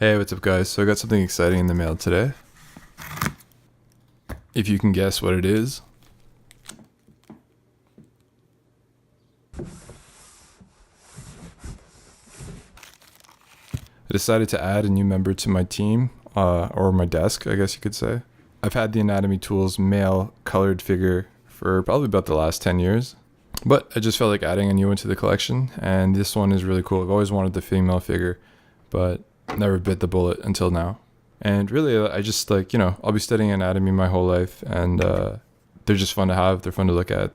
Hey, what's up guys? So I got something exciting in the mail today. If you can guess what it is. I decided to add a new member to my team, or my desk, I guess you could say. I've had the Anatomy Tools male colored figure for probably about the last 10 years. But I just felt like adding a new one to the collection, and this one is really cool. I've always wanted the female figure, but never bit the bullet until now. And really, I just I'll be studying anatomy my whole life, and they're just fun to have. They're fun to look at.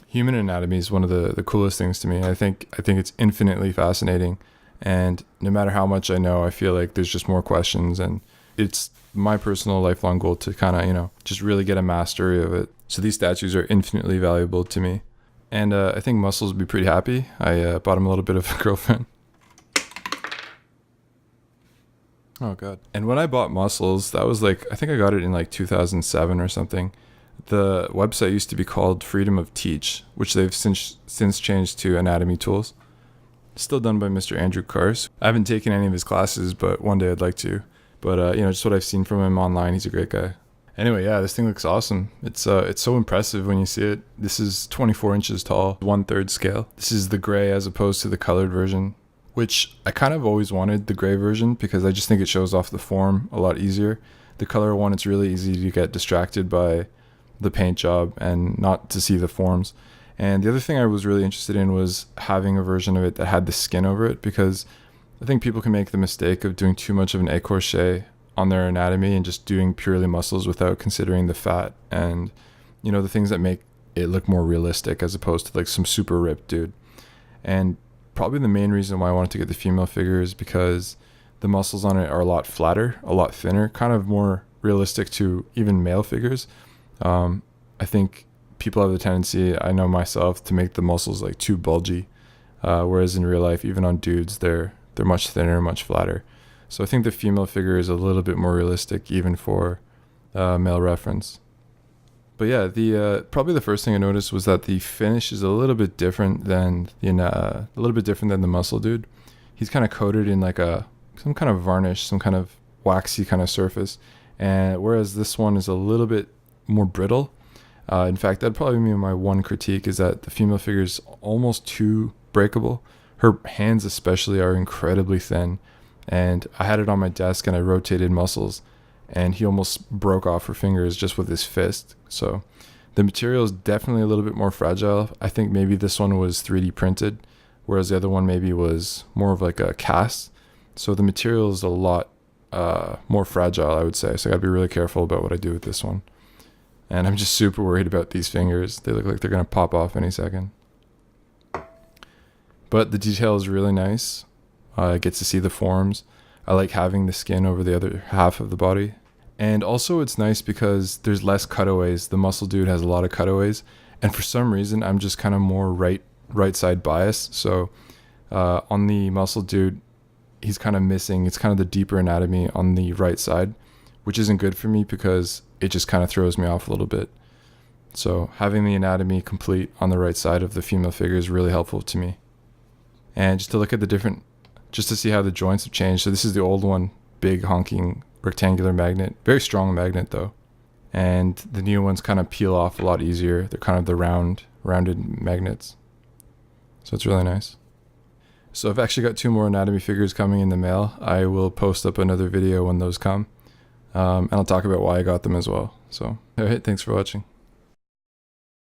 Human anatomy is one of the coolest things to me. I think it's infinitely fascinating, and no matter how much I know, I feel like there's just more questions, and it's my personal lifelong goal to kind of, just really get a mastery of it. So these statues are infinitely valuable to me. And I think Muscles would be pretty happy. I bought him a little bit of a girlfriend. Oh god. And when I bought Muscles, that was I think I got it in 2007 or something. The website used to be called Freedom of Teach, which they've since changed to Anatomy Tools. Still done by Mr. Andrew Cawrse. I haven't taken any of his classes, but one day I'd like to. But just what I've seen from him online, he's a great guy. Anyway, yeah, this thing looks awesome. It's so impressive when you see it. This is 24 inches tall, 1/3 scale. This is the gray as opposed to the colored version, which I kind of always wanted the gray version because I just think it shows off the form a lot easier. The color one, it's really easy to get distracted by the paint job and not to see the forms. And the other thing I was really interested in was having a version of it that had the skin over it, because I think people can make the mistake of doing too much of an écorché on their anatomy and just doing purely muscles without considering the fat and the things that make it look more realistic as opposed to some super ripped dude. And probably the main reason why I wanted to get the female figure is because the muscles on it are a lot flatter, a lot thinner, kind of more realistic to even male figures. I think people have the tendency, I know myself, to make the muscles too bulgy, whereas in real life, even on dudes, they're much thinner, much flatter. So I think the female figure is a little bit more realistic even for male reference. But yeah, the probably the first thing I noticed was that the finish is a little bit different than the muscle dude. He's kind of coated in some kind of varnish, some kind of waxy kind of surface, and whereas this one is a little bit more brittle. In fact, that'd probably be my one critique, is that the female figure is almost too breakable. Her hands especially are incredibly thin. And I had it on my desk and I rotated Muscles, and he almost broke off her fingers just with his fist. So the material is definitely a little bit more fragile. I think maybe this one was 3D printed, whereas the other one maybe was more of a cast. So the material is a lot more fragile, I would say. So I gotta be really careful about what I do with this one. And I'm just super worried about these fingers. They look like they're gonna pop off any second. But the detail is really nice. I get to see the forms. I like having the skin over the other half of the body. And also it's nice because there's less cutaways. The muscle dude has a lot of cutaways. And for some reason, I'm just kind of more right side biased. So on the muscle dude, he's kind of missing. It's kind of the deeper anatomy on the right side, which isn't good for me because it just kind of throws me off a little bit. So having the anatomy complete on the right side of the female figure is really helpful to me. And just to look at just to see how the joints have changed. So this is the old one, big honking rectangular magnet, very strong magnet though. And the new ones kind of peel off a lot easier. They're kind of the rounded magnets. So it's really nice. So I've actually got 2 more anatomy figures coming in the mail. I will post up another video when those come. And I'll talk about why I got them as well. So, alright, thanks for watching.